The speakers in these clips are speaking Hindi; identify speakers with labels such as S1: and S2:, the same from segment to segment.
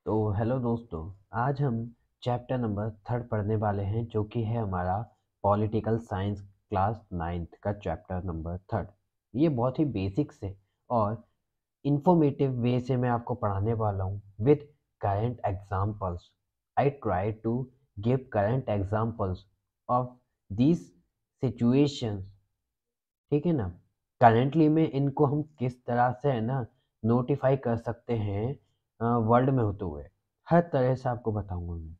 S1: तो हेलो दोस्तों। आज हम चैप्टर नंबर 3 पढ़ने वाले हैं जो कि है हमारा पॉलिटिकल साइंस क्लास 9th का चैप्टर नंबर 3। ये बहुत ही बेसिक से और इंफॉर्मेटिव वे से मैं आपको पढ़ाने वाला हूँ with current examples. I try to give current examples of this situations. ठीक है ना। करेंटली में इनको हम किस तरह से है ना नोटिफाई कर सकते हैं वर्ल्ड में होते हुए, हर तरह से आपको बताऊंगा मैं।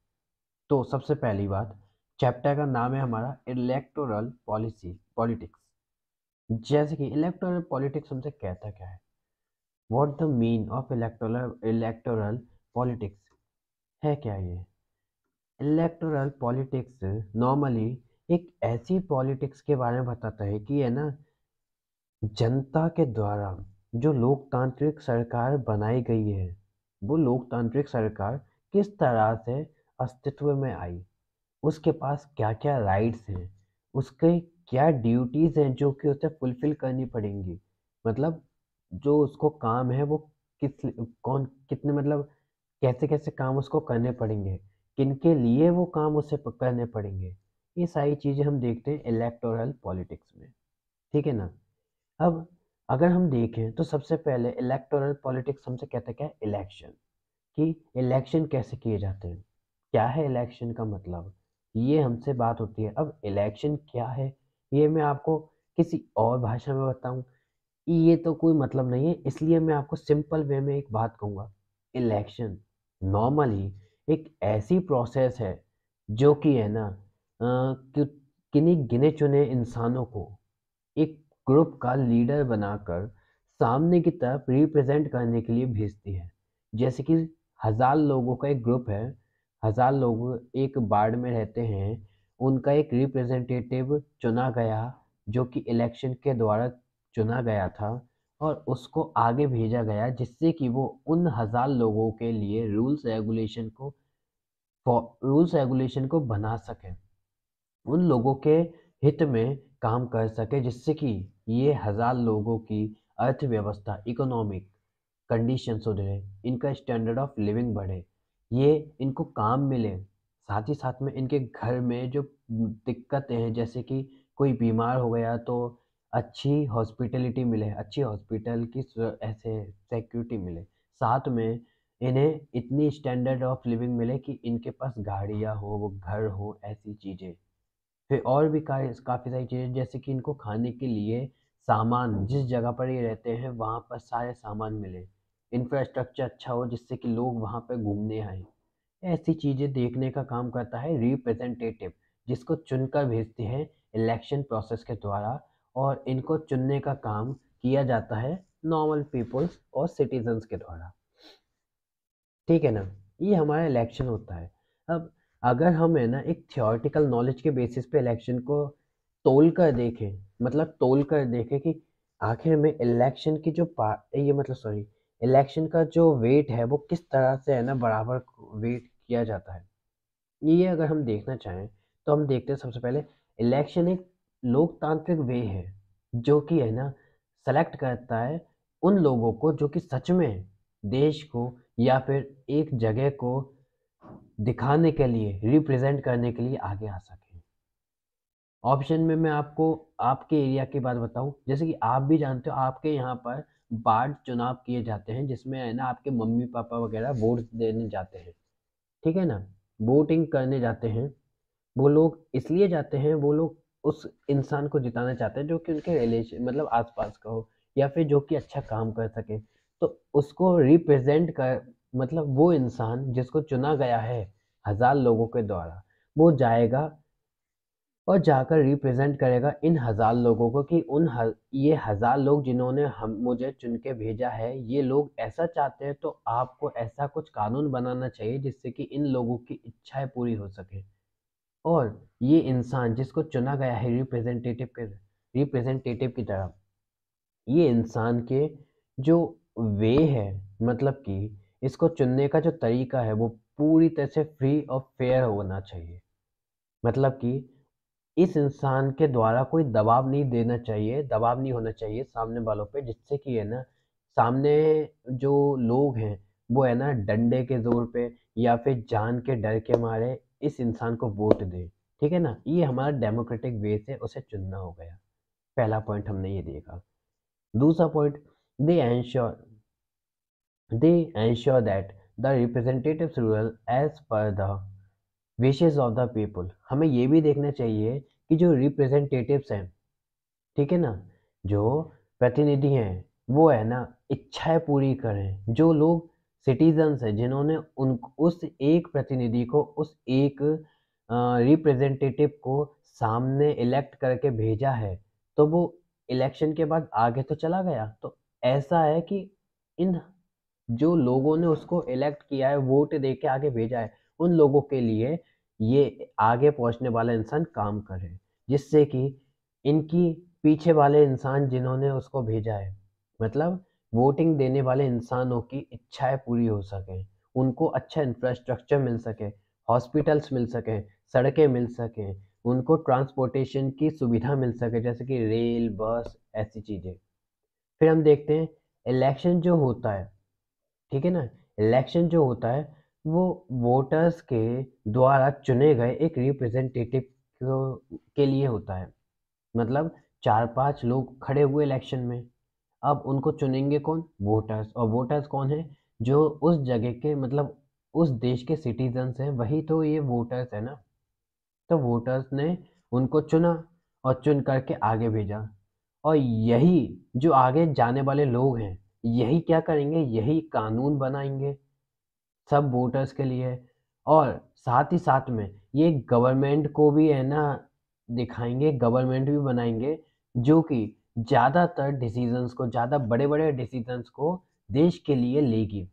S1: तो सबसे पहली बात, चैप्टर का नाम है हमारा इलेक्टोरल पॉलिसी पॉलिटिक्स। जैसे कि इलेक्टोरल पॉलिटिक्स हमसे कहता क्या है, what the mean of electoral politics है क्या ये। इलेक्टोरल पॉलिटिक्स नॉर्मली एक ऐसी पॉलिटिक्स के बारे में बताता है कि है ना, जनता के द्वारा जो लोकतांत्रिक सरकार बनाई गई है, वो लोकतांत्रिक सरकार किस तरह से अस्तित्व में आई, उसके पास क्या क्या राइट्स हैं, उसके क्या ड्यूटीज हैं जो कि उसे फुलफिल करनी पड़ेंगी। मतलब जो उसको काम है वो किस कौन कितने मतलब कैसे कैसे काम उसको करने पड़ेंगे, किनके लिए वो काम उसे करने पड़ेंगे। ये सारी चीजें हम देखते हैं इलेक्टोरल पॉलिटिक्स में। ठीक है ना। अब अगर हम देखें तो सबसे पहले इलेक्टोरल पॉलिटिक्स हमसे कहता है क्या है, इलेक्शन। कि इलेक्शन कैसे किए जाते हैं, क्या है इलेक्शन का मतलब, ये हमसे बात होती है। अब इलेक्शन क्या है ये मैं आपको किसी और भाषा में बताऊं, ये तो कोई मतलब नहीं है, इसलिए मैं आपको सिंपल वे में एक बात कहूंगा। इलेक्शन नॉर्मली एक ऐसी प्रोसेस है जो कि है ना किन्हीं गिने चुने इंसानों को एक ग्रुप का लीडर बनाकर सामने की तरफ रिप्रेजेंट करने के लिए भेजती है। जैसे कि 1000 लोगों का एक ग्रुप है, 1000 लोग एक वार्ड में रहते हैं, उनका एक रिप्रेजेंटेटिव चुना गया जो कि इलेक्शन के द्वारा चुना गया था, और उसको आगे भेजा गया जिससे कि वो उन 1000 लोगों के लिए रूल्स रेगुलेशन को बना सके, उन लोगों के हित में काम कर सके, जिससे कि ये 1000 लोगों की अर्थव्यवस्था इकोनॉमिक कंडीशन सुधरे, इनका स्टैंडर्ड ऑफ लिविंग बढ़े, ये इनको काम मिले। साथ ही साथ में इनके घर में जो दिक्कतें हैं, जैसे कि कोई बीमार हो गया तो अच्छी हॉस्पिटलिटी मिले, अच्छी हॉस्पिटल की ऐसे सिक्योरिटी मिले। साथ में इन्हें इतनी स्टैंडर्ड ऑफ लिविंग मिले कि इनके पास गाड़ियाँ हो, वो घर हो, ऐसी चीज़ें। फिर और भी काफ़ी सारी चीज़ें, जैसे कि इनको खाने के लिए सामान, जिस जगह पर ये रहते हैं वहाँ पर सारे सामान मिले, इंफ्रास्ट्रक्चर अच्छा हो जिससे कि लोग वहाँ पर घूमने आए। ऐसी चीज़ें देखने का काम करता है रिप्रेजेंटेटिव, जिसको चुनकर भेजते हैं इलेक्शन प्रोसेस के द्वारा, और इनको चुनने का काम किया जाता है नॉर्मल पीपल्स और सिटीजन्स के द्वारा। ठीक है ना। ये हमारा इलेक्शन होता है। अब अगर हम है ना एक थियोरेटिकल नॉलेज के बेसिस पे इलेक्शन को तोल कर देखें, मतलब तोल कर देखें कि आखिर में इलेक्शन की जो ये मतलब सॉरी, इलेक्शन का जो वेट है वो किस तरह से है ना बराबर वेट किया जाता है, ये अगर हम देखना चाहें तो हम देखते हैं सबसे पहले इलेक्शन एक लोकतांत्रिक वे है जो कि है ना सेलेक्ट करता है उन लोगों को जो कि सच में देश को या फिर एक जगह को दिखाने के लिए, रिप्रेजेंट करने के लिए आगे आ सके। ऑप्शन में मैं आपको आपके एरिया की बात बताऊं, जैसे कि आप भी जानते हो आपके यहाँ पर वार्ड चुनाव किए जाते हैं जिसमें है ना आपके मम्मी पापा वगैरह वोट देने जाते हैं। ठीक है ना, वोटिंग करने जाते हैं। वो लोग इसलिए जाते हैं, वो लोग उस इंसान को जिताना चाहते हैं जो कि उनके रिलेशन मतलब आसपास का हो, या फिर जो कि अच्छा काम कर सके। तो उसको रिप्रेजेंट कर मतलब वो इंसान जिसको चुना गया है 1000 लोगों के द्वारा, वो जाएगा और जाकर रिप्रेजेंट करेगा इन 1000 लोगों को कि ये 1000 लोग जिन्होंने हम मुझे चुन के भेजा है, ये लोग ऐसा चाहते हैं, तो आपको ऐसा कुछ कानून बनाना चाहिए जिससे कि इन लोगों की इच्छाएं पूरी हो सके। और ये इंसान जिसको चुना गया है रिप्रेजेंटेटिव की तरह, ये इंसान के जो वे है, मतलब कि इसको चुनने का जो तरीका है वो पूरी तरह से फ्री और फेयर होना चाहिए। मतलब कि इस इंसान के द्वारा कोई दबाव नहीं देना चाहिए, दबाव नहीं होना चाहिए सामने वालों पे, जिससे कि है ना सामने जो लोग हैं वो है ना डंडे के जोर पे या फिर जान के डर के मारे इस इंसान को वोट दे। ठीक है ना, ये हमारा डेमोक्रेटिक वे से उसे चुनना हो गया। पहला पॉइंट हमने ये देखा। दूसरा point, they ensure they ensure that the representatives rule as per the wishes of the people. हमें ये भी देखना चाहिए कि जो रिप्रेजेंटेटिव्स हैं, ठीक है ना, जो प्रतिनिधि हैं, वो है ना इच्छाएं पूरी करें। जो लोग सिटीजन्स हैं जिन्होंने उन उस एक प्रतिनिधि को, उस एक रिप्रेजेंटेटिव को सामने इलेक्ट करके भेजा है, तो वो इलेक्शन के बाद आगे तो चला गया। तो ऐसा है कि इन जो लोगों ने उसको इलेक्ट किया है, वोट दे के आगे भेजा है, उन लोगों के लिए ये आगे पहुंचने वाला इंसान काम करे, जिससे कि इनकी पीछे वाले इंसान जिन्होंने उसको भेजा है, मतलब वोटिंग देने वाले इंसानों की इच्छाएं पूरी हो सकें, उनको अच्छा इंफ्रास्ट्रक्चर मिल सके, हॉस्पिटल्स मिल सकें, सड़कें मिल सकें, उनको ट्रांसपोर्टेशन की सुविधा मिल सके, जैसे कि रेल, बस, ऐसी चीज़ें। फिर हम देखते हैं इलेक्शन जो होता है, ठीक है ना, इलेक्शन जो होता है वो वोटर्स के द्वारा चुने गए एक रिप्रेजेंटेटिव के लिए होता है। मतलब 4-5 लोग खड़े हुए इलेक्शन में, अब उनको चुनेंगे कौन? वोटर्स। और वोटर्स कौन है? जो उस जगह के, मतलब उस देश के सिटीजन्स हैं, वही तो ये वोटर्स है ना। तो वोटर्स ने उनको चुना और चुन करके आगे भेजा। और यही जो आगे जाने वाले लोग हैं, यही क्या करेंगे? यही कानून बनाएंगे सब वोटर्स के लिए। और साथ ही साथ में ये गवर्नमेंट को भी है ना दिखाएंगे, गवर्नमेंट भी बनाएंगे जो कि ज़्यादातर डिसीजंस को, ज़्यादा बड़े बड़े डिसीजंस को देश के लिए लेगी।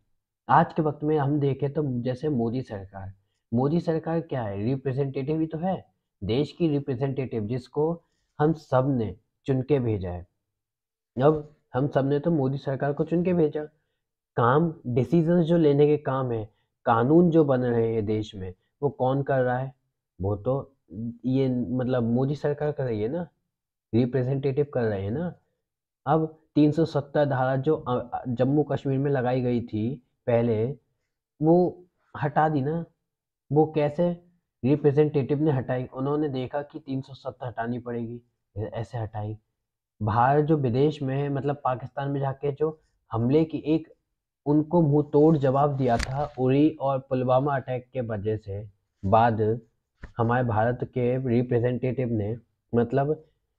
S1: आज के वक्त में हम देखें तो जैसे मोदी सरकार क्या है? रिप्रेजेंटेटिव ही तो है, देश की रिप्रेजेंटेटिव, जिसको हम सब ने चुन के भेजा है। अब हम सब ने तो मोदी सरकार को चुन के भेजा, काम, डिसीजंस जो लेने के काम है, कानून जो बन रहे हैं देश में, वो कौन कर रहा है? वो तो ये मतलब मोदी सरकार कर रही है ना, रिप्रेजेंटेटिव कर रहे हैं ना। अब 370 धारा जो जम्मू कश्मीर में लगाई गई थी पहले, वो हटा दी ना। वो कैसे? रिप्रेजेंटेटिव ने हटाई, उन्होंने देखा कि 370 हटानी पड़ेगी, ऐसे हटाई। बाहर जो विदेश में है, मतलब पाकिस्तान में जाके जो हमले की एक उनको मुंह तोड़ जवाब दिया था उरी और पुलवामा अटैक के वजह से, बाद हमारे भारत के रिप्रेजेंटेटिव ने, मतलब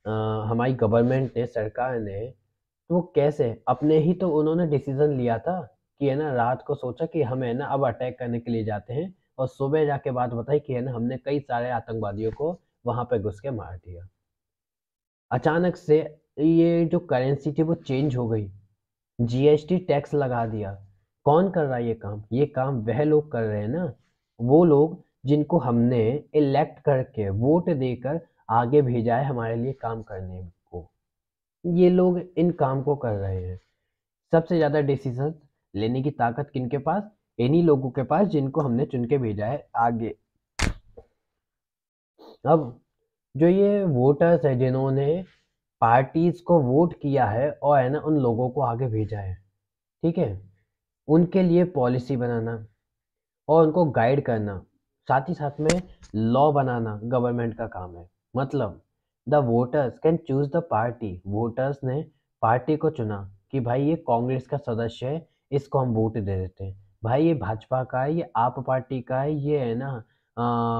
S1: अ, हमारी गवर्नमेंट ने, सरकार ने, तो वो कैसे अपने ही तो उन्होंने डिसीजन लिया था कि है ना, रात को सोचा कि हम है ना अब अटैक करने के लिए जाते हैं, और सुबह जाके बात बताई कि है ना हमने कई सारे आतंकवादियों को वहां पे घुस के मार दिया। अचानक से ये जो करेंसी थी वो चेंज हो गई, जीएसटी टैक्स लगा दिया। कौन कर रहा है ये काम? ये काम वह लोग कर रहे हैं ना, वो लोग जिनको हमने इलेक्ट करके वोट देकर आगे भेजा है हमारे लिए काम करने को। ये लोग इन काम को कर रहे हैं। सबसे ज्यादा डिसीजन लेने की ताकत किनके पास? इन्हीं लोगों के पास जिनको हमने चुन के भेजा है आगे। अब जो ये वोटर्स है जिन्होंने पार्टीज को वोट किया है और है ना उन लोगों को आगे भेजा है, ठीक है, उनके लिए पॉलिसी बनाना और उनको गाइड करना, साथ ही साथ में लॉ बनाना गवर्नमेंट का काम है। मतलब the voters can choose the party. Voters ने पार्टी को चुना कि भाई ये कांग्रेस का सदस्य है, इसको हम वोट दे देते हैं। भाई ये भाजपा का है, ये आप पार्टी का है, ये है ना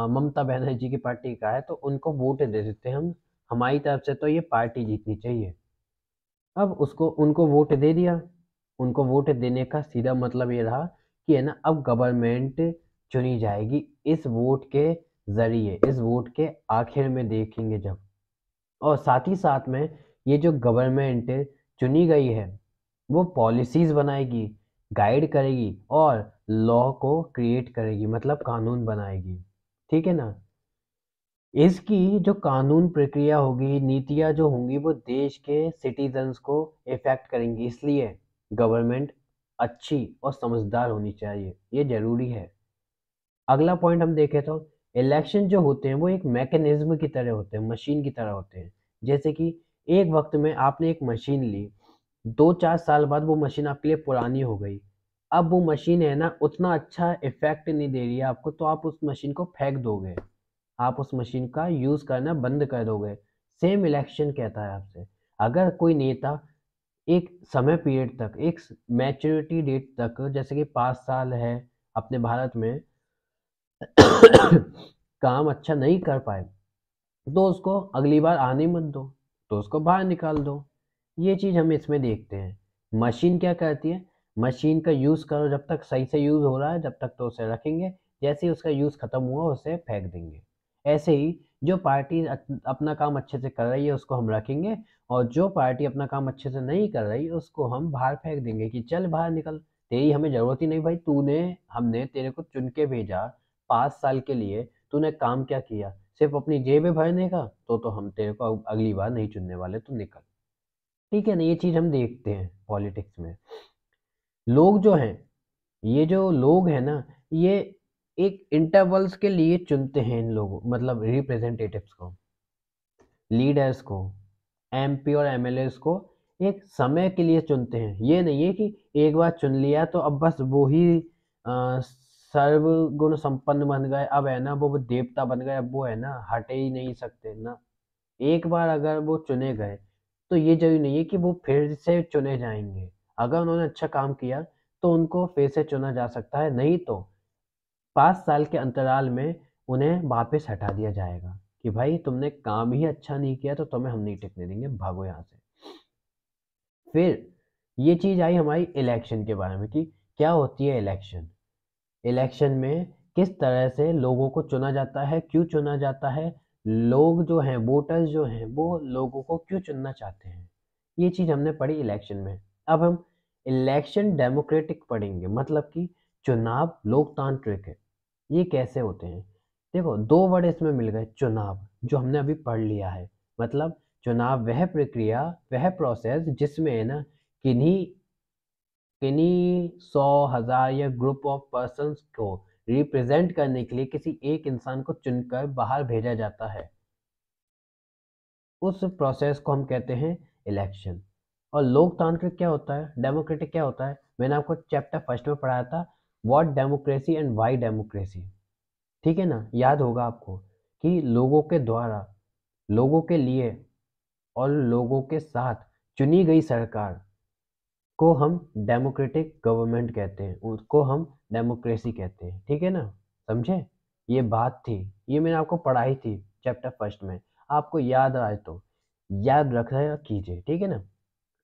S1: ममता बनर्जी की पार्टी का है, तो उनको वोट दे देते हैं हम, हमारी तरफ से तो ये पार्टी जीतनी चाहिए। अब उसको उनको वोट दे दिया। उनको वोट देने का सीधा मतलब ये रहा कि है ना अब गवर्नमेंट चुनी जाएगी इस वोट के जरिए, इस वोट के आखिर में देखेंगे जब। और साथ ही साथ में ये जो गवर्नमेंट चुनी गई है वो पॉलिसीज बनाएगी, गाइड करेगी और लॉ को क्रिएट करेगी, मतलब कानून बनाएगी। ठीक है ना, इसकी जो कानून प्रक्रिया होगी, नीतियाँ जो होंगी, वो देश के सिटीजन्स को इफेक्ट करेंगी। इसलिए गवर्नमेंट अच्छी और समझदार होनी चाहिए, ये जरूरी है। अगला पॉइंट हम देखें तो इलेक्शन जो होते हैं वो एक मैकेनिज्म की तरह होते हैं, मशीन की तरह होते हैं। जैसे कि एक वक्त में आपने एक मशीन ली, 2-4 साल बाद वो मशीन आपके लिए पुरानी हो गई। अब वो मशीन है ना उतना अच्छा इफेक्ट नहीं दे रही है आपको, तो आप उस मशीन को फेंक दोगे, आप उस मशीन का यूज करना बंद कर दोगे। सेम इलेक्शन कहता है आपसे, अगर कोई नेता एक समय पीरियड तक, एक मैच्योरिटी डेट तक, जैसे कि 5 साल है अपने भारत में काम अच्छा नहीं कर पाए, तो उसको अगली बार आने मत दो, तो उसको बाहर निकाल दो। ये चीज़ हम इसमें देखते हैं। मशीन क्या करती है, मशीन का यूज़ करो, जब तक सही से यूज़ हो रहा है जब तक तो उसे रखेंगे, जैसे ही उसका यूज़ खत्म हुआ उसे फेंक देंगे। ऐसे ही जो पार्टी अपना काम अच्छे से कर रही है उसको हम रखेंगे, और जो पार्टी अपना काम अच्छे से नहीं कर रही उसको हम बाहर फेंक देंगे कि चल बाहर निकल, तेरी हमें ज़रूरत ही नहीं भाई, तूने, हमने तेरे को चुन के भेजा 5 साल के लिए, तूने काम क्या किया, सिर्फ अपनी जेबें भरने का, तो हम तेरे को अगली बार नहीं चुनने वाले, तू निकल। ठीक है ना, ये चीज़ हम देखते हैं पॉलिटिक्स में। लोग जो हैं, ये जो लोग हैं ना, ये एक इंटरवल्स के लिए चुनते हैं इन लोगों, मतलब रिप्रेजेंटेटिव्स को, लीडर्स को, एमपी और एमएलएस को एक समय के लिए चुनते हैं। ये नहीं है कि एक बार चुन लिया तो अब बस वो ही सर्वगुण संपन्न बन गए, अब है ना वो देवता बन गए, अब वो है ना हटे ही नहीं सकते ना। एक बार अगर वो चुने गए तो ये ज़रूरी नहीं है कि वो फिर से चुने जाएँगे। अगर उन्होंने अच्छा काम किया तो उनको फिर से चुना जा सकता है, नहीं तो 5 साल के अंतराल में उन्हें वापस हटा दिया जाएगा कि भाई तुमने काम ही अच्छा नहीं किया तो तुम्हें हम नहीं टिकने देंगे, भागो यहाँ से। फिर ये चीज़ आई हमारी इलेक्शन के बारे में कि क्या होती है इलेक्शन। इलेक्शन में किस तरह से लोगों को चुना जाता है, क्यों चुना जाता है, लोग जो हैं, वोटर्स जो हैं, वो लोगों को क्यों चुनना चाहते हैं, ये चीज़ हमने पढ़ी इलेक्शन में। अब हम इलेक्शन डेमोक्रेटिक पढ़ेंगे, मतलब कि चुनाव लोकतांत्रिक है। ये कैसे होते हैं, देखो 2 वर्ड इसमें मिल गए, चुनाव जो हमने अभी पढ़ लिया है, मतलब चुनाव वह प्रक्रिया, वह प्रोसेस जिसमें है ना किन्हीं किन्हीं 100,000 या ग्रुप ऑफ पर्सन्स को रिप्रेजेंट करने के लिए किसी एक इंसान को चुनकर बाहर भेजा जाता है, उस प्रोसेस को हम कहते हैं इलेक्शन। और लोकतांत्रिक क्या होता है, डेमोक्रेटिक क्या होता है, मैंने आपको चैप्टर फर्स्ट में पढ़ाया था, what democracy and Y democracy. ठीक है ना, याद होगा आपको कि लोगों के द्वारा, लोगों के लिए और लोगों के साथ चुनी गई सरकार को हम डेमोक्रेटिक गवर्नमेंट कहते हैं, उसको हम डेमोक्रेसी कहते हैं। ठीक है ना, समझे, ये बात थी, ये मैंने आपको पढ़ाई थी चैप्टर फर्स्ट में, आपको याद आए तो याद रखा कीजिए। ठीक है ना,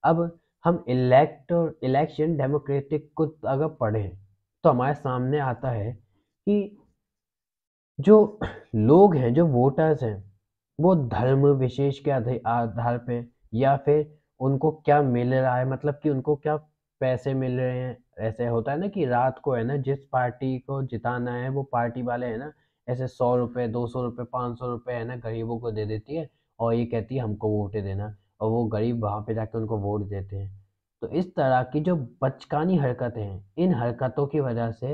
S1: अब हम इलेक्शन डेमोक्रेटिक को अगर पढ़ें तो हमारे सामने आता है कि जो लोग हैं, जो वोटर्स हैं, वो धर्म विशेष के आधार पे, या फिर उनको क्या मिल रहा है, मतलब कि उनको क्या पैसे मिल रहे हैं। ऐसे होता है ना कि रात को है ना जिस पार्टी को जिताना है वो पार्टी वाले है ना ऐसे 100 रुपये, 200 रुपये, 500 रुपये है ना गरीबों को दे देती है, और ये कहती है हमको वोट देना, और वो गरीब वहाँ पे जाके उनको वोट देते हैं। तो इस तरह की जो बचकानी हरकतें हैं, इन हरकतों की वजह से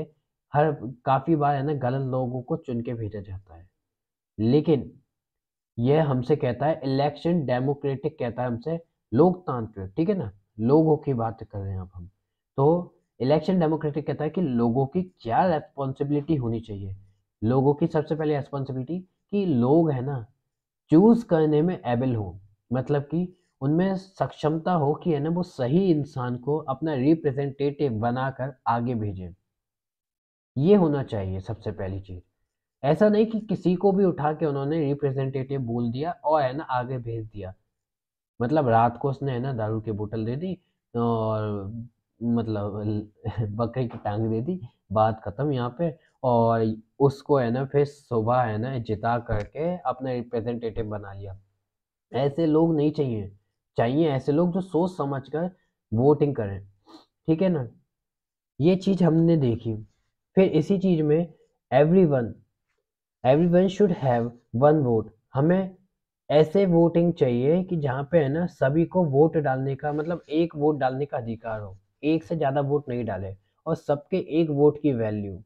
S1: हर काफ़ी बार है ना गलत लोगों को चुन के भेजा जाता है। लेकिन यह हमसे कहता है इलेक्शन डेमोक्रेटिक, कहता है हमसे लोकतांत्रिक। ठीक है ना, लोगों की बात कर रहे हैं अब हम। तो इलेक्शन डेमोक्रेटिक कहता है कि लोगों की क्या रेस्पॉन्सिबिलिटी होनी चाहिए। लोगों की सबसे पहले रेस्पॉन्सिबिलिटी कि लोग है ना चूज करने में एबल हो, मतलब कि उनमें सक्षमता हो कि है ना वो सही इंसान को अपना रिप्रेजेंटेटिव बनाकर आगे भेजें। ये होना चाहिए सबसे पहली चीज़। ऐसा नहीं कि किसी को भी उठा के उन्होंने रिप्रेजेंटेटिव बोल दिया और है ना आगे भेज दिया, मतलब रात को उसने है ना दारू की बोतल दे दी और मतलब बकरी की टांग दे दी, बात खत्म यहाँ पे। और उसको है ना फिर सुबह है ना जिता करके अपना रिप्रेजेंटेटिव बना लिया। ऐसे लोग नहीं चाहिए, चाहिए ऐसे लोग जो सोच समझ कर वोटिंग करें। ठीक है ना, ये चीज़ हमने देखी। फिर इसी चीज़ में everyone everyone should have one vote, हमें ऐसे वोटिंग चाहिए कि जहाँ पे है ना सभी को वोट डालने का, मतलब एक वोट डालने का अधिकार हो, एक से ज़्यादा वोट नहीं डाले, और सबके एक वोट की वैल्यू,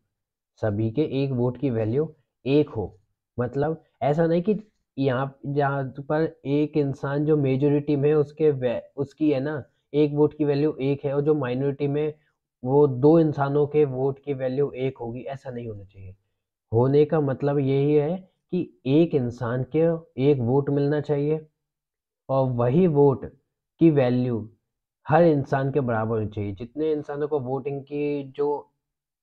S1: सभी के एक वोट की वैल्यू एक हो। मतलब ऐसा नहीं कि यहाँ जहाँ पर एक इंसान जो मेजोरिटी में है उसकी है ना एक वोट की वैल्यू एक है, और जो माइनॉरिटी में वो दो इंसानों के वोट की वैल्यू एक होगी, ऐसा नहीं होना चाहिए। होने का मतलब यही है कि एक इंसान के एक वोट मिलना चाहिए और वही वोट की वैल्यू हर इंसान के बराबर होनी चाहिए। जितने इंसानों को वोटिंग की जो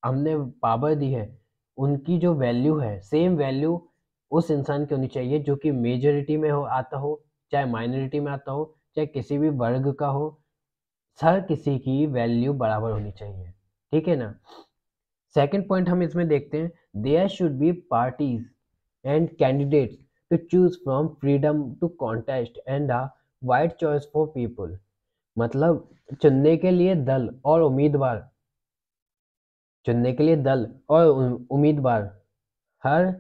S1: हमने पावर दी है, उनकी जो वैल्यू है, सेम वैल्यू उस इंसान की होनी चाहिए जो कि मेजॉरिटी में हो आता हो, चाहे माइनॉरिटी में आता हो, चाहे किसी भी वर्ग का हो। हर किसी की वैल्यू बराबर होनी चाहिए, ठीक है ना। सेकंड पॉइंट हम इसमें देखते हैं, there should be parties and candidates to choose from freedom to contest and a wide choice for people. मतलब चुनने के लिए दल और उम्मीदवार, चुनने के लिए दल और उम्मीदवार हर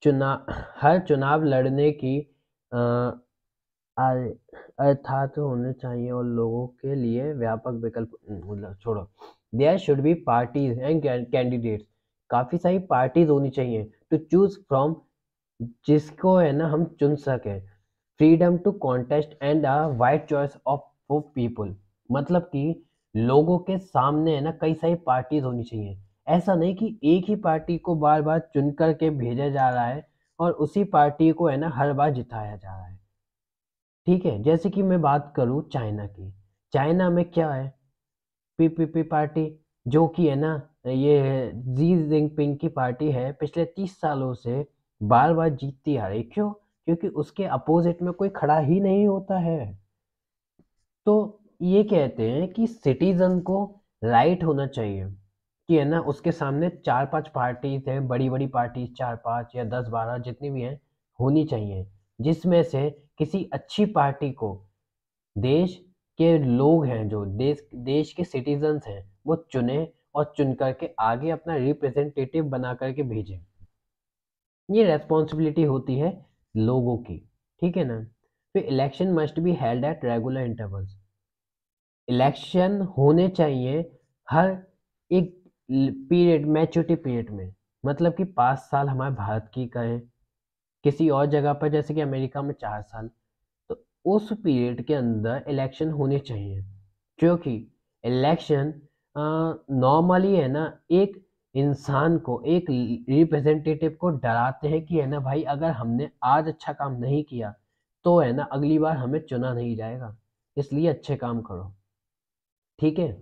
S1: चुना हर चुनाव लड़ने की अर्थात होने चाहिए और लोगों के लिए व्यापक विकल्प, मतलब छोड़ो। There should be parties and candidates, काफी सारी पार्टीज होनी चाहिए टू चूज फ्रॉम, जिसको है ना हम चुन सके। Freedom to contest and a wide choice of people, मतलब कि लोगों के सामने है ना कई सारी पार्टीज होनी चाहिए। ऐसा नहीं कि एक ही पार्टी को बार बार चुन करके भेजा जा रहा है और उसी पार्टी को है ना हर बार जिताया जा रहा है। ठीक है, जैसे कि मैं बात करूँ चाइना की। चाइना में क्या है, पीपीपी पार्टी, जो कि है ना ये जी जिनपिंग की पार्टी है, पिछले 30 सालों से बार बार जीतती आ रही। क्यों? क्योंकि उसके अपोजिट में कोई खड़ा ही नहीं होता है। तो ये कहते हैं कि सिटीजन को राइट होना चाहिए कि है ना उसके सामने 4-5 पार्टीज है, बड़ी बड़ी पार्टीज 4-5 या 10-12 जितनी भी हैं होनी चाहिए, जिसमें से किसी अच्छी पार्टी को देश के लोग हैं, जो देश देश के सिटीजन्स हैं, वो चुने और चुन करके आगे अपना रिप्रेजेंटेटिव बना करके भेजें। ये रेस्पॉन्सिबिलिटी होती है लोगों की, ठीक है ना। फिर election must be held at regular intervals, election होने चाहिए हर एक पीरियड, मैच्योरिटी पीरियड में। मतलब कि 5 साल हमारे भारत की कहें, किसी और जगह पर जैसे कि अमेरिका में 4 साल, तो उस पीरियड के अंदर इलेक्शन होने चाहिए। क्योंकि इलेक्शन नॉर्मली है ना एक इंसान को, एक रिप्रेजेंटेटिव को डराते हैं कि है ना भाई अगर हमने आज अच्छा काम नहीं किया तो है ना अगली बार हमें चुना नहीं जाएगा, इसलिए अच्छे काम करो। ठीक है,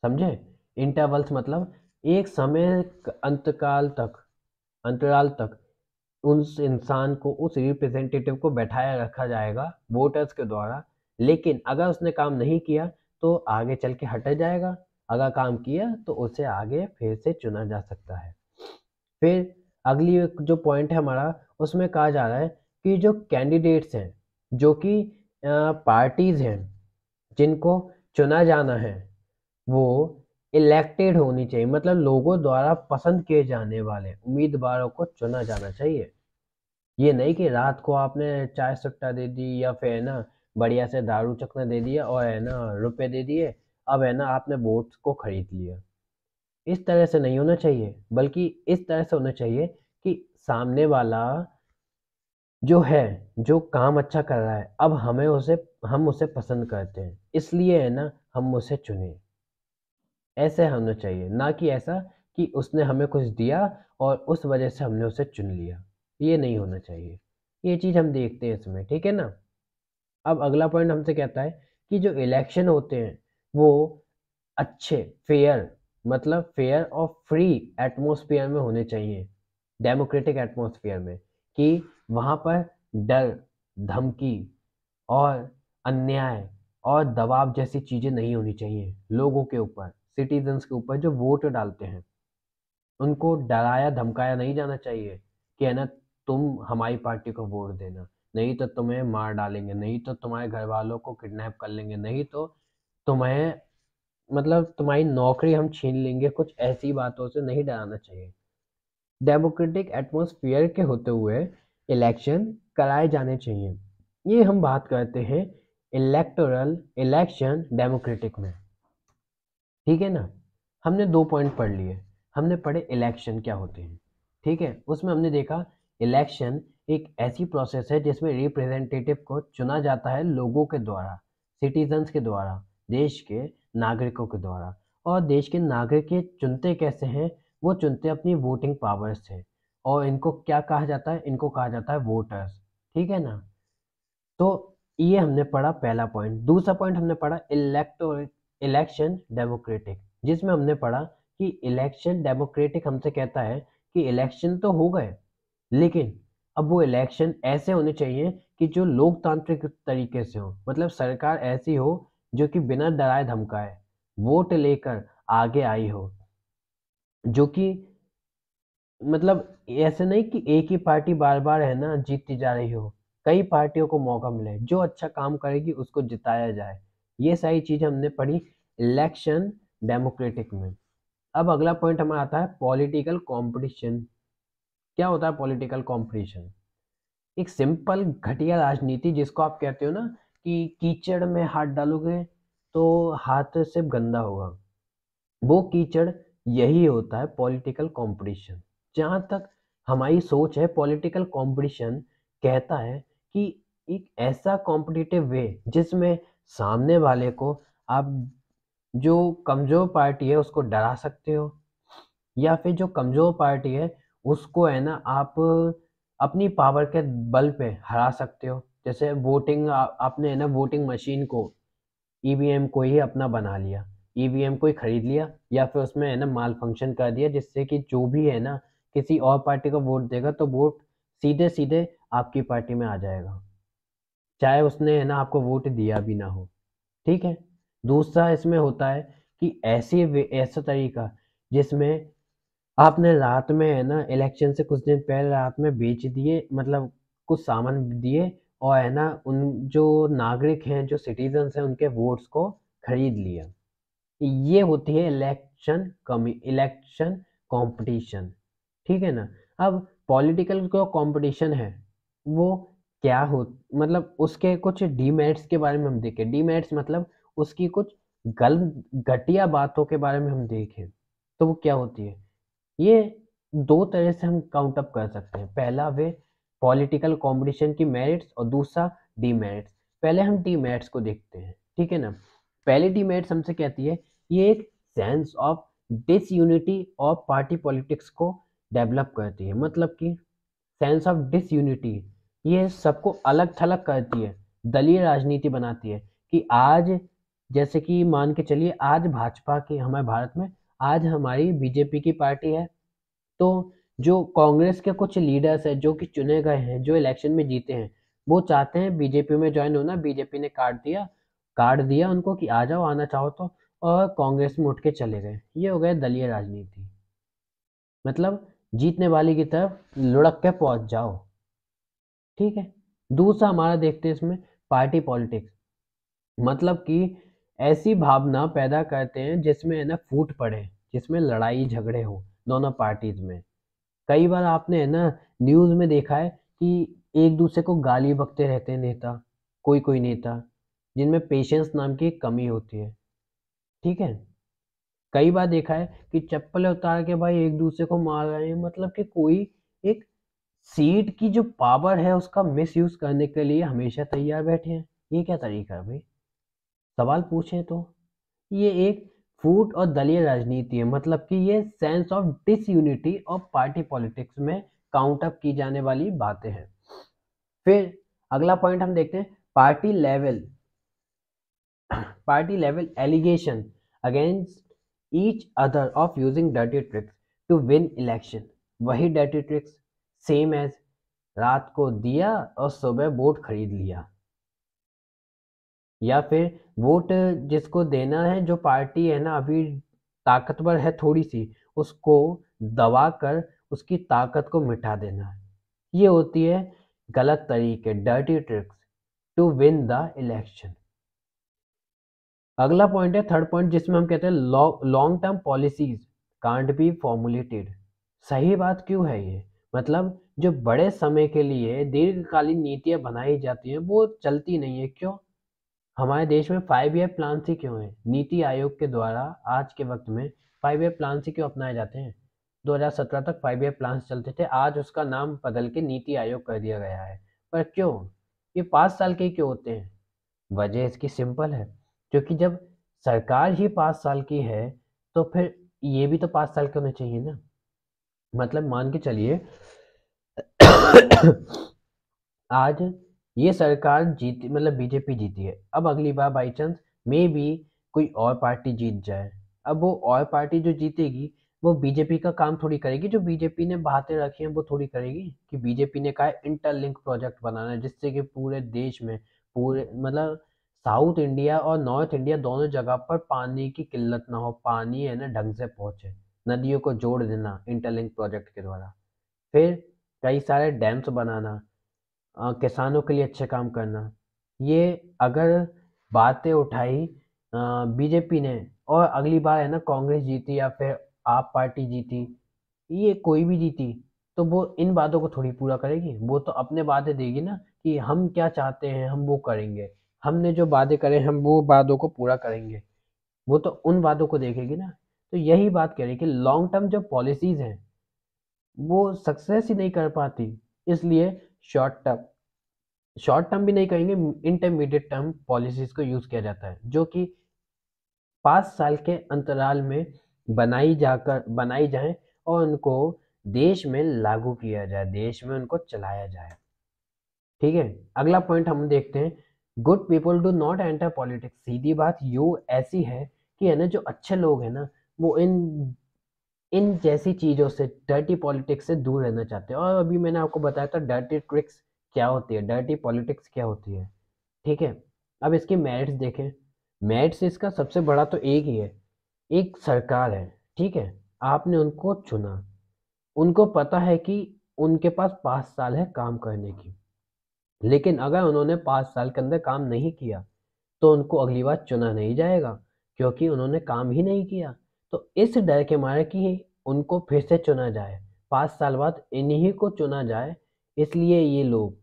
S1: समझे। इंटरवल्स मतलब एक समय अंतराल तक उस इंसान को, उस रिप्रेजेंटेटिव को बैठाया रखा जाएगा वोटर्स के द्वारा। लेकिन अगर उसने काम नहीं किया तो आगे चल के हटा जाएगा, अगर काम किया तो उसे आगे फिर से चुना जा सकता है। फिर अगली जो पॉइंट है हमारा, उसमें कहा जा रहा है कि जो कैंडिडेट्स हैं, जो कि पार्टीज हैं जिनको चुना जाना है, वो इलेक्टेड होनी चाहिए। मतलब लोगों द्वारा पसंद किए जाने वाले उम्मीदवारों को चुना जाना चाहिए। ये नहीं कि रात को आपने चाय सुट्टा दे दी या फिर है ना बढ़िया से दारू चखना दे दिया और है ना रुपए दे दिए, अब है ना आपने वोट्स को खरीद लिया। इस तरह से नहीं होना चाहिए, बल्कि इस तरह से होना चाहिए कि सामने वाला जो है, जो काम अच्छा कर रहा है, अब हम उसे पसंद करते हैं, इसलिए है ना हम उसे चुने। ऐसे होना चाहिए, ना कि ऐसा कि उसने हमें कुछ दिया और उस वजह से हमने उसे चुन लिया। ये नहीं होना चाहिए। ये चीज़ हम देखते हैं इसमें, ठीक है ना। अब अगला पॉइंट हमसे कहता है कि जो इलेक्शन होते हैं वो अच्छे, फेयर, मतलब फेयर और फ्री एटमॉस्फेयर में होने चाहिए, डेमोक्रेटिक एटमॉस्फेयर में, कि वहाँ पर डर, धमकी और अन्याय और दबाव जैसी चीज़ें नहीं होनी चाहिए लोगों के ऊपर, सिटीजन्स के ऊपर जो वोट डालते हैं। उनको डराया धमकाया नहीं जाना चाहिए कि है ना तुम हमारी पार्टी को वोट देना, नहीं तो तुम्हें मार डालेंगे, नहीं तो तुम्हारे घर वालों को किडनैप कर लेंगे, नहीं तो तुम्हें, मतलब तुम्हारी नौकरी हम छीन लेंगे, कुछ ऐसी बातों से नहीं डराना चाहिए। डेमोक्रेटिक एटमॉस्फेयर के होते हुए इलेक्शन कराए जाने चाहिए। ये हम बात करते हैं इलेक्टोरल इलेक्शन डेमोक्रेटिक में, ठीक है ना। हमने 2 पॉइंट पढ़ लिए। हमने पढ़े इलेक्शन क्या होते हैं, ठीक है। उसमें हमने देखा इलेक्शन एक ऐसी प्रोसेस है जिसमें रिप्रेजेंटेटिव को चुना जाता है लोगों के द्वारा, सिटीजन्स के द्वारा, देश के नागरिकों के द्वारा। और देश के नागरिक ये चुनते कैसे हैं? वो चुनते अपनी वोटिंग पावर से, और इनको क्या कहा जाता है? इनको कहा जाता है वोटर्स, ठीक है ना? तो ये हमने पढ़ा पहला पॉइंट। दूसरा पॉइंट हमने पढ़ा इलेक्शन डेमोक्रेटिक, जिसमें हमने पढ़ा कि इलेक्शन डेमोक्रेटिक हमसे कहता है कि इलेक्शन तो हो गए, लेकिन अब वो इलेक्शन ऐसे होने चाहिए कि जो लोकतांत्रिक तरीके से हो, मतलब सरकार ऐसी हो जो कि बिना डराए धमकाए वोट लेकर आगे आई हो, जो कि मतलब ऐसे नहीं कि एक ही पार्टी बार बार है ना जीतती जा रही हो, कई पार्टियों को मौका मिले, जो अच्छा काम करेगी उसको जिताया जाए। ये सारी चीजें हमने पढ़ी इलेक्शन डेमोक्रेटिक में। अब अगला पॉइंट हमारा आता है पॉलिटिकल कंपटीशन। क्या होता है पॉलिटिकल कंपटीशन? एक सिंपल घटिया राजनीति, जिसको आप कहते हो ना कि कीचड़ में हाथ डालोगे तो हाथ सिर्फ गंदा होगा, वो कीचड़ यही होता है पॉलिटिकल कंपटीशन। जहाँ तक हमारी सोच है, पॉलिटिकल कंपटीशन कहता है कि एक ऐसा कॉम्पिटिटिव वे जिसमें सामने वाले को आप, जो कमजोर पार्टी है उसको डरा सकते हो, या फिर जो कमजोर पार्टी है उसको है ना आप अपनी पावर के बल पे हरा सकते हो। जैसे वोटिंग, आपने है ना वोटिंग मशीन को, ईवीएम को ही अपना बना लिया, ईवीएम को ही खरीद लिया, या फिर उसमें है ना माल फंक्शन कर दिया, जिससे कि जो भी है ना किसी और पार्टी को वोट देगा तो वोट सीधे सीधे आपकी पार्टी में आ जाएगा, चाहे उसने है ना आपको वोट दिया भी ना हो, ठीक है। दूसरा इसमें होता है कि ऐसा तरीका जिसमें आपने रात में है ना इलेक्शन से कुछ दिन पहले रात में बेच दिए, मतलब कुछ सामान दिए, और है ना उन जो नागरिक हैं, जो सिटीजन्स हैं, उनके वोट्स को खरीद लिया। ये होती है इलेक्शन कंपटीशन, ठीक है ना। अब पॉलिटिकल जो कंपटीशन है वो क्या हो, मतलब उसके कुछ डीमेरिट्स के बारे में हम देखें। डीमेरिट्स मतलब उसकी कुछ गलत घटिया बातों के बारे में हम देखें, तो वो क्या होती है? ये दो तरह से हम काउंट अप कर सकते हैं। पहला वे पॉलिटिकल कंपटीशन की मेरिट्स, और दूसरा डीमेरिट्स। पहले हम डीमेरिट्स को देखते हैं, ठीक है ना। पहली डीमेरिट्स हमसे कहती है ये एक sense of disunity of party politics को डेवलप करती है, मतलब कि सेंस ऑफ डिसयूनिटी, ये सबको अलग थलग करती है, दलीय राजनीति बनाती है। कि आज, जैसे कि मान के चलिए आज भाजपा की, हमारे भारत में आज हमारी बीजेपी की पार्टी है, तो जो कांग्रेस के कुछ लीडर्स हैं जो कि चुने गए हैं, जो इलेक्शन में जीते हैं, वो चाहते हैं बीजेपी में ज्वाइन होना। बीजेपी ने कार्ड दिया उनको कि आ जाओ, आना चाहो तो, और कांग्रेस में उठ के चले गए। ये हो गए दलीय राजनीति, मतलब जीतने वाली की तरफ लुढ़क के पहुंच जाओ, ठीक है। दूसरा हमारा देखते हैं इसमें पार्टी पॉलिटिक्स, मतलब कि ऐसी भावना पैदा करते हैं जिसमें है ना फूट पड़े, जिसमें लड़ाई झगड़े हो दोनों पार्टीज में। कई बार आपने है ना न्यूज़ में देखा है कि एक दूसरे को गाली बकते रहते हैं नेता, कोई कोई नेता, जिनमें पेशेंस नाम की एक कमी होती है, ठीक है। कई बार देखा है कि चप्पलें उतार के भाई एक दूसरे को मार रहे हैं, मतलब कि कोई एक सीट की जो पावर है उसका मिस यूज करने के लिए हमेशा तैयार बैठे हैं। ये क्या तरीका है भाई? सवाल पूछें तो ये एक फूट और दलीय राजनीति है, मतलब कि ये sense of disunity of party politics में काउंट अप की जाने वाली बातें हैं। फिर अगला पॉइंट हम देखते हैं party level allegation against each other of using dirty tricks to win election. वही डर्टी ट्रिक्स, सेम एज रात को दिया और सुबह वोट खरीद लिया, या फिर वोट जिसको देना है, जो पार्टी है ना अभी ताकतवर है थोड़ी सी, उसको दबा कर उसकी ताकत को मिटा देना है। ये होती है गलत तरीके, dirty tricks to win the election. अगला पॉइंट है थर्ड पॉइंट, जिसमें हम कहते हैं long term policies can't be formulated. सही बात क्यों है ये? मतलब जो बड़े समय के लिए दीर्घकालीन नीतियां बनाई जाती हैं वो चलती नहीं है, क्यों? हमारे देश में 5 ईयर प्लान ही क्यों है? नीति आयोग के द्वारा आज के वक्त में 5 ईयर प्लान ही क्यों अपनाए जाते हैं? 2017 तक 5 ईयर प्लान चलते थे, आज उसका नाम बदल के नीति आयोग कर दिया गया है। पर क्यों? ये 5 साल के ही क्यों होते हैं? वजह इसकी सिंपल है, क्योंकि जब सरकार ही 5 साल की है तो फिर ये भी तो 5 साल के होने चाहिए ना। मतलब मान के चलिए आज ये सरकार जीती, मतलब बीजेपी जीती है, अब अगली बार बाई चांस मे बी कोई और पार्टी जीत जाए। अब वो और पार्टी जो जीतेगी वो बीजेपी का काम थोड़ी करेगी, जो बीजेपी ने बातें रखी हैं वो थोड़ी करेगी। कि बीजेपी ने कहा है इंटरलिंक प्रोजेक्ट बनाना है जिससे कि पूरे देश में, पूरे मतलब साउथ इंडिया और नॉर्थ इंडिया दोनों जगह पर पानी की किल्लत ना हो, पानी है ना ढंग से पहुंचे, नदियों को जोड़ देना इंटरलिंक प्रोजेक्ट के द्वारा। फिर कई सारे डैम्स बनाना, किसानों के लिए अच्छे काम करना। ये अगर बातें उठाई बीजेपी ने और अगली बार है ना कांग्रेस जीती या फिर आप पार्टी जीती, ये कोई भी जीती, तो वो इन बातों को थोड़ी पूरा करेगी। वो तो अपने वादे देगी ना कि हम क्या चाहते हैं हम वो करेंगे, हमने जो वादे करे हम वो वादों को पूरा करेंगे। वो तो उन वादों को देखेगी ना। तो यही बात कह रही कि लॉन्ग टर्म जो पॉलिसीज हैं वो सक्सेस ही नहीं कर पाती, इसलिए शॉर्ट टर्म, शॉर्ट टर्म भी नहीं कहेंगे, इंटरमीडिएट टर्म पॉलिसीज को यूज किया जाता है, जो कि 5 साल के अंतराल में बनाई जाए और उनको देश में लागू किया जाए, देश में उनको चलाया जाए। ठीक है, अगला पॉइंट हम देखते हैं, good people do not enter politics. सीधी बात यू ऐसी है कि है ना जो अच्छे लोग हैं ना वो इन इन जैसी चीजों से, डर्टी पॉलिटिक्स से दूर रहना चाहते हैं। और अभी मैंने आपको बताया था डर्टी ट्रिक्स क्या होती है, डर्टी पॉलिटिक्स क्या होती है। ठीक है, अब इसके मेरिट्स देखें। मेरिट्स इसका सबसे बड़ा तो एक ही है, एक सरकार है, ठीक है, आपने उनको चुना, उनको पता है कि उनके पास 5 साल है काम करने की, लेकिन अगर उन्होंने 5 साल के अंदर काम नहीं किया तो उनको अगली बार चुना नहीं जाएगा, क्योंकि उन्होंने काम ही नहीं किया। तो इस डर के मारे कि उनको फिर से चुना जाए, 5 साल बाद इन्हीं को चुना जाए, इसलिए ये लोग,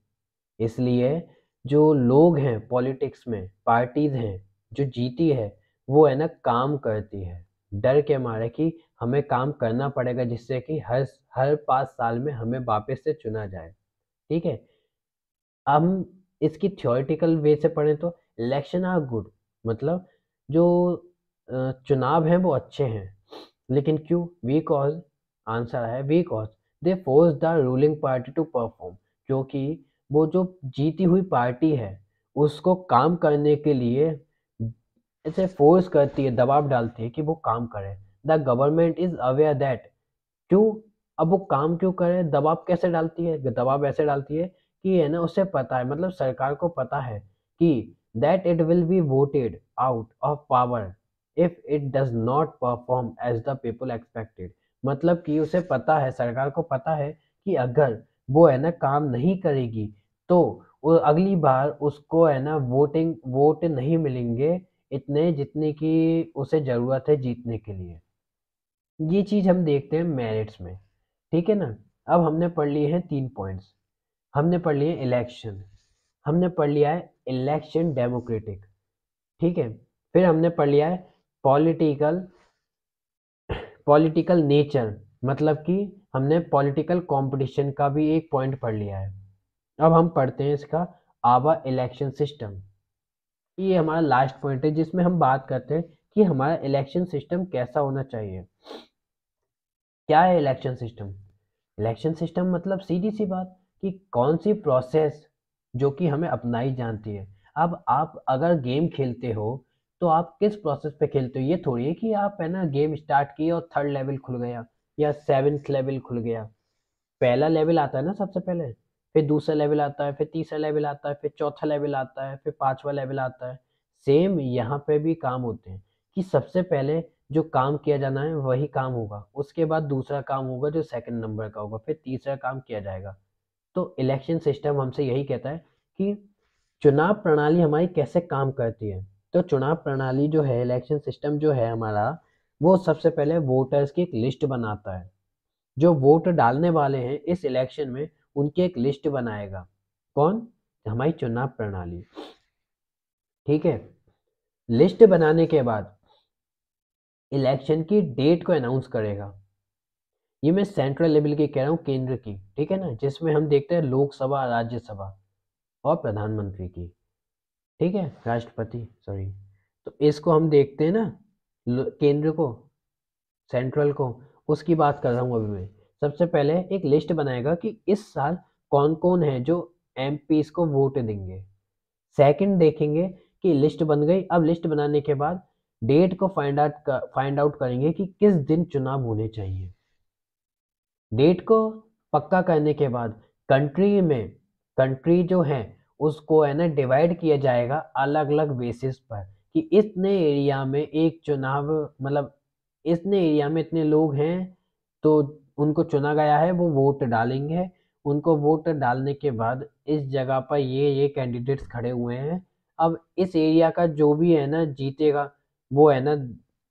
S1: इसलिए जो लोग हैं पॉलिटिक्स में, पार्टीज हैं जो जीती है, वो है ना काम करती है डर के मारे कि हमें काम करना पड़ेगा जिससे कि हर हर 5 साल में हमें वापस से चुना जाए। ठीक है, हम इसकी थ्योरेटिकल वे से पढ़ें तो इलेक्शन आर गुड, मतलब जो चुनाव हैं वो अच्छे हैं, लेकिन क्यों? बिकॉज, आंसर है because they force the ruling party to perform, क्योंकि वो जो जीती हुई पार्टी है उसको काम करने के लिए ऐसे फोर्स करती है, दबाव डालती है कि वो काम करे। The government is aware that, क्यों? अब वो काम क्यों करे, दबाव कैसे डालती है? दबाव ऐसे डालती है कि है ना उसे पता है, मतलब सरकार को पता है कि that it will be voted out of power if it does not perform as the people expected. मतलब कि उसे पता है, सरकार को पता है कि अगर वो है ना काम नहीं करेगी तो वो अगली बार उसको है ना वोट नहीं मिलेंगे इतने जितने की उसे जरूरत है जीतने के लिए। ये चीज हम देखते हैं मेरिट्स में। ठीक है ना, अब हमने पढ़ लिए हैं 3 पॉइंट्स। हमने पढ़ लिए इलेक्शन, हमने पढ़ लिया है इलेक्शन डेमोक्रेटिक, ठीक है, फिर हमने पढ़ लिया है पॉलिटिकल, पॉलिटिकल नेचर, मतलब कि हमने पॉलिटिकल कंपटीशन का भी एक पॉइंट पढ़ लिया है। अब हम पढ़ते हैं इसका आवर इलेक्शन सिस्टम। ये हमारा लास्ट पॉइंट है जिसमें हम बात करते हैं कि हमारा इलेक्शन सिस्टम कैसा होना चाहिए। क्या है इलेक्शन सिस्टम? इलेक्शन सिस्टम मतलब सीधी सी बात कि कौन सी प्रोसेस जो कि हमें अपनाई जानती है। अब आप अगर गेम खेलते हो तो आप किस प्रोसेस पे खेलते हो? ये थोड़ी है कि आप है ना गेम स्टार्ट किए और 3rd लेवल खुल गया या 7th लेवल खुल गया। पहला लेवल आता है ना सबसे पहले, फिर दूसरा लेवल आता है, फिर तीसरा लेवल आता है, फिर चौथा लेवल आता है, फिर 5वां लेवल आता है। सेम यहाँ पे भी काम होते हैं कि सबसे पहले जो काम किया जाना है वही काम होगा, उसके बाद दूसरा काम होगा जो 2nd नंबर का होगा, फिर तीसरा काम किया जाएगा। तो इलेक्शन सिस्टम हमसे यही कहता है कि चुनाव प्रणाली हमारी कैसे काम करती है। तो चुनाव प्रणाली जो है, इलेक्शन सिस्टम जो है हमारा, वो सबसे पहले वोटर्स की एक लिस्ट बनाता है। जो वोट डालने वाले हैं इस इलेक्शन में उनकी एक लिस्ट बनाएगा। कौन? हमारी चुनाव प्रणाली। ठीक है, लिस्ट बनाने के बाद इलेक्शन की डेट को अनाउंस करेगा। ये मैं सेंट्रल लेवल की कह रहा हूँ, केंद्र की, ठीक है ना, जिसमें हम देखते हैं लोकसभा, राज्यसभा और प्रधानमंत्री की, ठीक है, राष्ट्रपति, सॉरी। तो इसको हम देखते हैं ना केंद्र को, सेंट्रल को, उसकी बात कर रहा हूँ अभी मैं। सबसे पहले एक लिस्ट बनाएगा कि इस साल कौन कौन है जो एमपीज को वोट देंगे। सेकंड देखेंगे कि लिस्ट बन गई। अब लिस्ट बनाने के बाद डेट को फाइंड आउट करेंगे कि किस दिन चुनाव होने चाहिए। डेट को पक्का करने के बाद कंट्री जो है उसको है ना डिवाइड किया जाएगा अलग अलग बेसिस पर कि इतने एरिया में एक चुनाव, मतलब इतने एरिया में इतने लोग हैं तो उनको चुना गया है, वो वोट डालेंगे। उनको वोट डालने के बाद इस जगह पर ये कैंडिडेट्स खड़े हुए हैं। अब इस एरिया का जो भी है ना जीतेगा, वो है ना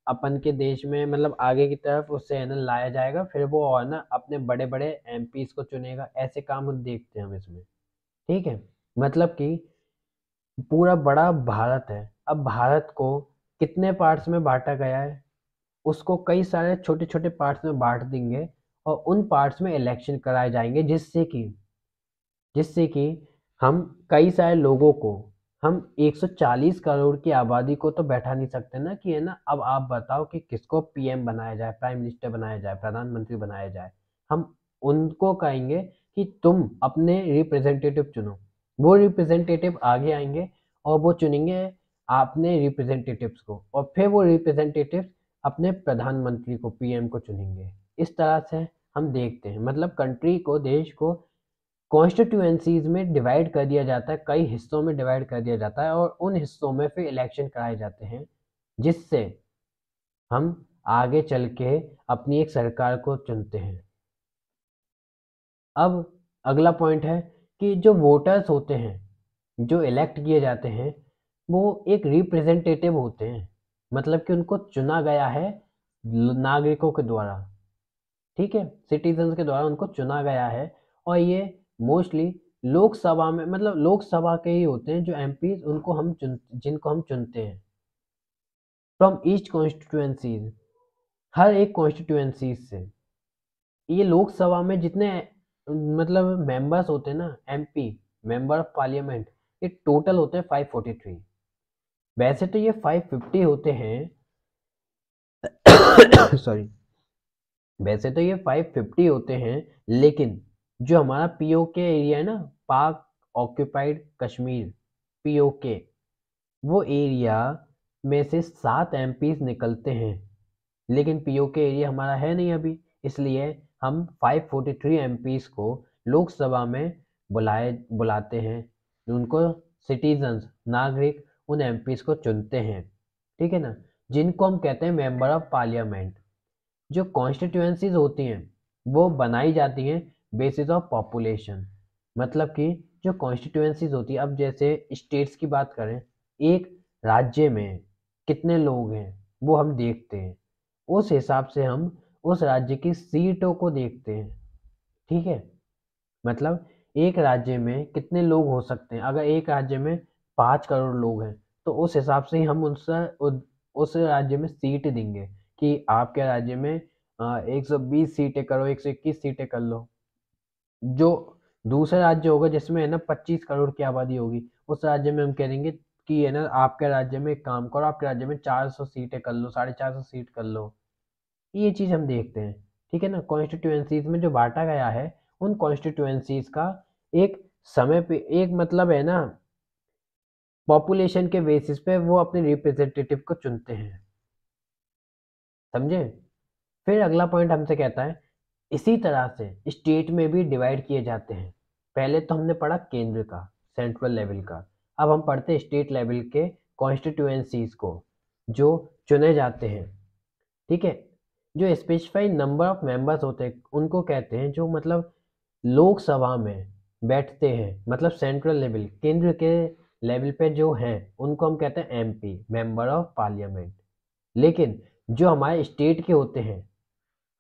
S1: अपन के देश में मतलब आगे की तरफ उससे है ना लाया जाएगा, फिर वो है ना अपने बड़े बड़े एमपीज को चुनेगा। ऐसे काम हम देखते हैं हम इसमें। ठीक है, मतलब कि पूरा बड़ा भारत है। अब भारत को कितने पार्ट्स में बांटा गया है, उसको कई सारे छोटे छोटे पार्ट्स में बांट देंगे और उन पार्ट्स में इलेक्शन कराए जाएंगे, जिससे कि हम कई सारे लोगों को, हम 140 करोड़ की आबादी को तो बैठा नहीं सकते ना कि है ना अब आप बताओ कि किसको पीएम बनाया जाए, प्राइम मिनिस्टर बनाया जाए, प्रधानमंत्री बनाया जाए। हम उनको कहेंगे कि तुम अपने रिप्रेजेंटेटिव चुनो। वो रिप्रेजेंटेटिव आगे आएंगे और वो चुनेंगे अपने रिप्रेजेंटेटिव्स को, और फिर वो रिप्रेजेंटेटिव अपने प्रधानमंत्री को, पीएम को चुनेंगे। इस तरह से हम देखते हैं, मतलब कंट्री को, देश को कॉन्स्टिट्यूएंसीज में डिवाइड कर दिया जाता है, कई हिस्सों में डिवाइड कर दिया जाता है और उन हिस्सों में फिर इलेक्शन कराए जाते हैं, जिससे हम आगे चल के अपनी एक सरकार को चुनते हैं। अब अगला पॉइंट है कि जो वोटर्स होते हैं, जो इलेक्ट किए जाते हैं, वो एक रिप्रेजेंटेटिव होते हैं, मतलब कि उनको चुना गया है नागरिकों के द्वारा। ठीक है, सिटीजन्स के द्वारा उनको चुना गया है। और ये मोस्टली लोकसभा में, मतलब लोकसभा के ही होते हैं जो एमपीज, उनको जिनको हम चुनते हैं फ्रॉम ईच कॉन्स्टिट्यूएंसीज, हर एक कॉन्स्टिट्यूएंसीज से। ये लोकसभा में जितने मतलब मेंबर्स होते हैं ना, एमपी, मेंबर ऑफ पार्लियामेंट, ये टोटल होते हैं 543। वैसे तो ये 550 होते हैं सॉरी, वैसे तो ये 550 होते हैं, लेकिन जो हमारा पीओके एरिया है ना, पाक ऑक्यूपाइड कश्मीर, पीओके, वो एरिया में से 7 एमपीज निकलते हैं। लेकिन पीओके एरिया हमारा है नहीं अभी, इसलिए हम 543 एमपीज को लोकसभा में बुलाते हैं। उनको सिटीजन्स, नागरिक, उन एमपीज को चुनते हैं। ठीक है ना, जिनको हम कहते हैं मेंबर ऑफ पार्लियामेंट। जो कॉन्स्टिट्यूएंसीज होती हैं वो बनाई जाती हैं बेसिस ऑफ पॉपुलेशन, मतलब कि जो कॉन्स्टिट्यूएंसीज होती है, अब जैसे स्टेट्स की बात करें, एक राज्य में कितने लोग हैं वो हम देखते हैं, उस हिसाब से हम उस राज्य की सीटों को देखते हैं। ठीक है, मतलब एक राज्य में कितने लोग हो सकते हैं। अगर एक राज्य में 5 करोड़ लोग हैं तो उस हिसाब से ही हम उस राज्य में सीट देंगे कि आपके राज्य में 120 सीटें करो, 121 सीटें कर लो। जो दूसरा राज्य होगा जिसमें है ना 25 करोड़ की आबादी होगी, उस राज्य में हम कह देंगे कि है ना आपके राज्य में एक काम करो, आपके राज्य में 400 सीटें कर लो, 450 सीट कर लो। ये चीज हम देखते हैं। ठीक है ना, कॉन्स्टिट्यूएंसीज में जो बांटा गया है, उन कॉन्स्टिट्यूएंसीज का एक समय पे एक मतलब है ना, पॉपुलेशन के बेसिस पे वो अपने रिप्रेजेंटेटिव को चुनते हैं। समझे? फिर अगला पॉइंट हमसे कहता है इसी तरह से स्टेट में भी डिवाइड किए जाते हैं। पहले तो हमने पढ़ा केंद्र का, सेंट्रल लेवल का। अब हम पढ़ते हैं स्टेट लेवल के कॉन्स्टिट्यूएंसीज को जो चुने जाते हैं। ठीक है, जो स्पेसिफाइड नंबर ऑफ मेंबर्स होते हैं उनको कहते हैं, जो मतलब लोकसभा में बैठते हैं, मतलब सेंट्रल लेवल, केंद्र के लेवल पे जो हैं उनको हम कहते हैं एमपी, मेंबर ऑफ पार्लियामेंट। लेकिन जो हमारे स्टेट के होते हैं,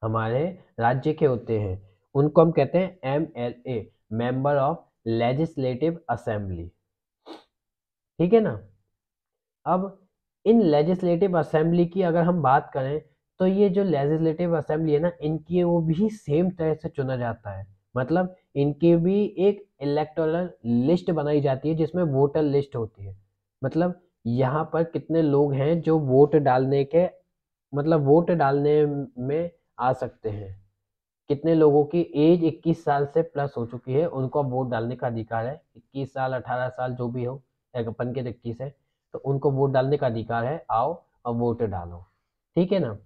S1: हमारे राज्य के होते हैं, उनको हम कहते हैं MLA, member of legislative assembly. ठीक है ना, अब इन लेजिस्लेटिव असेंबली की अगर हम बात करें तो ये जो लेजिस्लेटिव असेंबली है ना, इनकी वो भी सेम तरह से चुना जाता है। मतलब इनकी भी एक इलेक्टोरल लिस्ट बनाई जाती है जिसमें वोटर लिस्ट होती है। मतलब यहाँ पर कितने लोग हैं जो वोट डालने के मतलब वोट डालने में आ सकते हैं। कितने लोगों की एज 21 साल से प्लस हो चुकी है, उनको अब वोट डालने का अधिकार है। 21 साल 18 साल जो भी हो, या अपन के 21 है, तो उनको वोट डालने का अधिकार है। आओ और वोट डालो, ठीक है ना।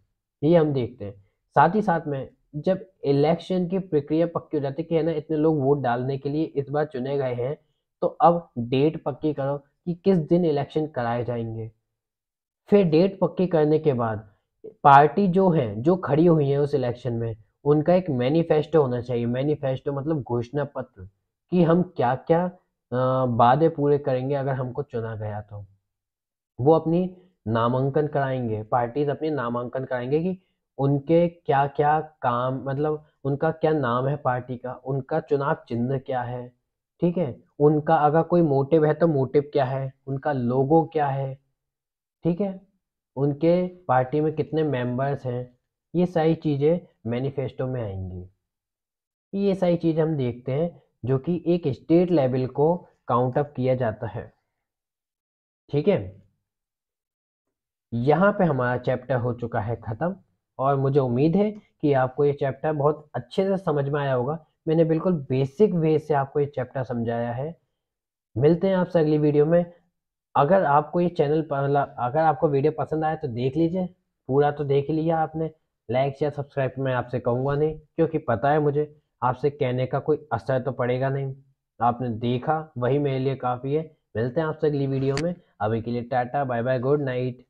S1: ये हम देखते हैं। साथ ही साथ में जब इलेक्शन की प्रक्रिया पक्की हो जाती है कि है ना इतने लोग वोट डालने के लिए इस बार चुने गए हैं, तो अब डेट पक्की करो कि किस दिन इलेक्शन कराए जाएंगे। फिर डेट पक्की करने के बाद पार्टी जो है, जो खड़ी हुई है उस इलेक्शन में, उनका एक मैनिफेस्टो होना चाहिए। मैनिफेस्टो मतलब घोषणा पत्र, कि हम क्या क्या वादे पूरे करेंगे अगर हमको चुना गया तो। वो अपनी नामांकन कराएंगे, पार्टीज अपनी नामांकन कराएंगे कि उनके क्या क्या काम, मतलब उनका क्या नाम है पार्टी का, उनका चुनाव चिन्ह क्या है, ठीक है, उनका अगर कोई मोटिव है तो मोटिव क्या है, उनका लोगो क्या है, ठीक है, उनके पार्टी में कितने मेंबर्स हैं। ये सारी चीज़ें मैनिफेस्टो में आएंगी। ये सारी चीज़ें हम देखते हैं जो कि एक स्टेट लेवल को काउंट अप किया जाता है, ठीक है। यहाँ पे हमारा चैप्टर हो चुका है ख़त्म, और मुझे उम्मीद है कि आपको ये चैप्टर बहुत अच्छे से समझ में आया होगा। मैंने बिल्कुल बेसिक वे से आपको ये चैप्टर समझाया है। मिलते हैं आपसे अगली वीडियो में। अगर आपको ये चैनल मतलब अगर आपको वीडियो पसंद आया तो देख लीजिए, पूरा तो देख ही लिया आपने। लाइक या सब्सक्राइब मैं आपसे कहूँगा नहीं, क्योंकि पता है मुझे आपसे कहने का कोई असर तो पड़ेगा नहीं। आपने देखा वही मेरे लिए काफ़ी है। मिलते हैं आपसे अगली वीडियो में। अभी के लिए tata bye bye, good night.